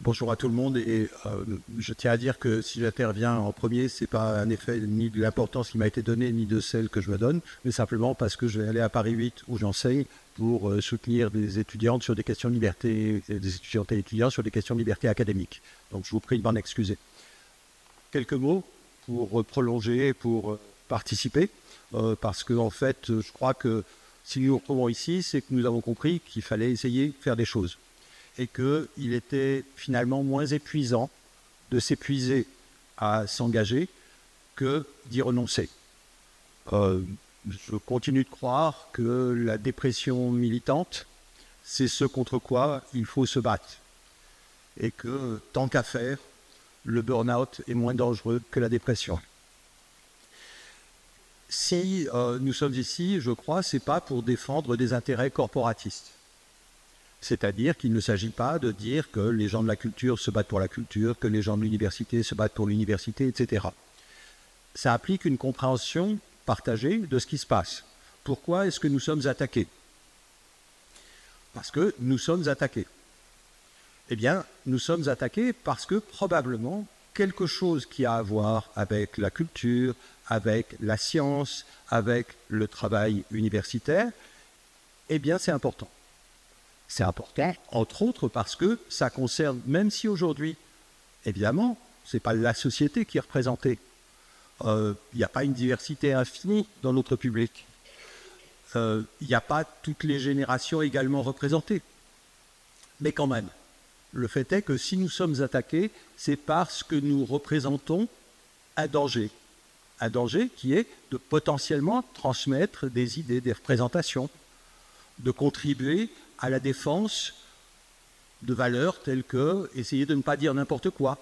Bonjour à tout le monde et je tiens à dire que si j'interviens en premier, c'est pas un effet ni de l'importance qui m'a été donnée ni de celle que je me donne, mais simplement parce que je vais aller à Paris 8 où j'enseigne pour soutenir des étudiantes sur des questions de liberté, des étudiantes et étudiants sur des questions de liberté académique. Donc je vous prie de m'en excuser. Quelques mots pour prolonger, pour participer, parce que en fait, je crois que si nous nous retrouvons ici, c'est que nous avons compris qu'il fallait essayer de faire des choses et qu'il était finalement moins épuisant de s'épuiser à s'engager que d'y renoncer. Je continue de croire que la dépression militante, c'est ce contre quoi il faut se battre. Et que, tant qu'à faire, le burn-out est moins dangereux que la dépression. Si nous sommes ici, je crois, c'est pas pour défendre des intérêts corporatistes. C'est-à-dire qu'il ne s'agit pas de dire que les gens de la culture se battent pour la culture, que les gens de l'université se battent pour l'université, etc. Ça implique une compréhension partagée de ce qui se passe. Pourquoi est-ce que nous sommes attaqués? Parce que nous sommes attaqués. Eh bien, nous sommes attaqués parce que probablement quelque chose qui a à voir avec la culture, avec la science, avec le travail universitaire, eh bien c'est important. C'est important, entre autres, parce que ça concerne, même si aujourd'hui, évidemment, ce n'est pas la société qui est représentée. Il n'y a pas une diversité infinie dans notre public. Il n'y a pas toutes les générations également représentées. Mais quand même, le fait est que si nous sommes attaqués, c'est parce que nous représentons un danger. Un danger qui est de potentiellement transmettre des idées, des représentations, de contribuer à la défense de valeurs telles que essayer de ne pas dire n'importe quoi.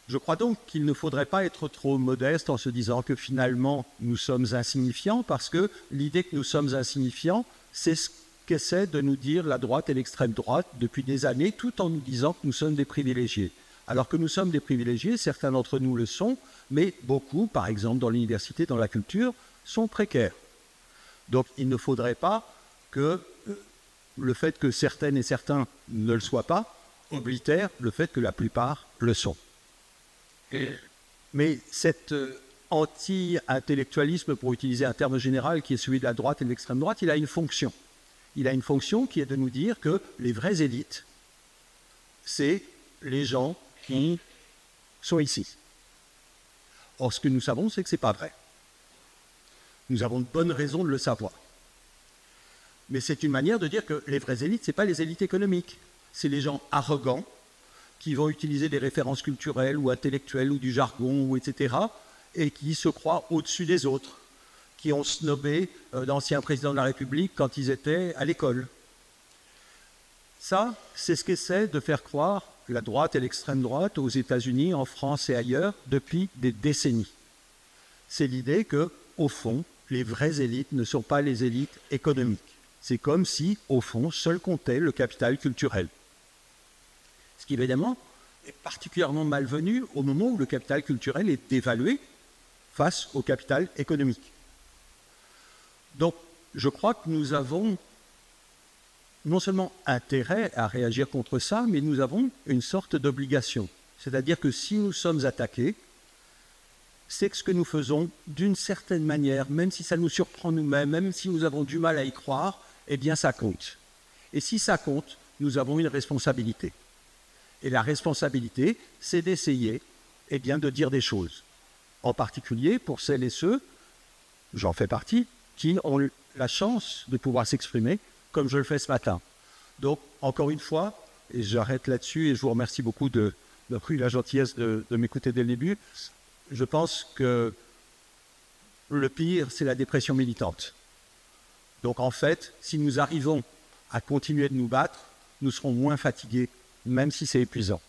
Je crois donc qu'il ne faudrait pas être trop modeste en se disant que finalement nous sommes insignifiants, parce que l'idée que nous sommes insignifiants, c'est ce qu'essaie de nous dire la droite et l'extrême droite depuis des années, tout en nous disant que nous sommes des privilégiés. Alors que nous sommes des privilégiés, certains d'entre nous le sont, mais beaucoup, par exemple dans l'université, dans la culture, sont précaires. Donc il ne faudrait pas que le fait que certaines et certains ne le soient pas oblitère le fait que la plupart le sont. Mais cet anti-intellectualisme, pour utiliser un terme général qui est celui de la droite et de l'extrême droite, il a une fonction. Il a une fonction qui est de nous dire que les vraies élites, c'est les gens qui sont ici. Or, ce que nous savons, c'est que ce n'est pas vrai. Nous avons de bonnes raisons de le savoir. Mais c'est une manière de dire que les vraies élites, ce n'est pas les élites économiques. C'est les gens arrogants qui vont utiliser des références culturelles ou intellectuelles ou du jargon, ou etc., et qui se croient au-dessus des autres, qui ont snobé d'anciens présidents de la République quand ils étaient à l'école. Ça, c'est ce qu'essaie de faire croire la droite et l'extrême droite aux États-Unis, en France et ailleurs, depuis des décennies. C'est l'idée que, au fond, les vraies élites ne sont pas les élites économiques. C'est comme si, au fond, seul comptait le capital culturel. Ce qui, évidemment, est particulièrement malvenu au moment où le capital culturel est dévalué face au capital économique. Donc, je crois que nous avons non seulement intérêt à réagir contre ça, mais nous avons une sorte d'obligation. C'est-à-dire que si nous sommes attaqués, c'est que ce que nous faisons, d'une certaine manière, même si ça nous surprend nous-mêmes, même si nous avons du mal à y croire, eh bien ça compte. Et si ça compte, nous avons une responsabilité. Et la responsabilité, c'est d'essayer eh bien, de dire des choses. En particulier pour celles et ceux, j'en fais partie, qui ont la chance de pouvoir s'exprimer comme je le fais ce matin. Donc, encore une fois, et j'arrête là-dessus et je vous remercie beaucoup d'avoir eu la gentillesse de m'écouter dès le début, je pense que le pire, c'est la dépression militante. Donc en fait, si nous arrivons à continuer de nous battre, nous serons moins fatigués, même si c'est épuisant.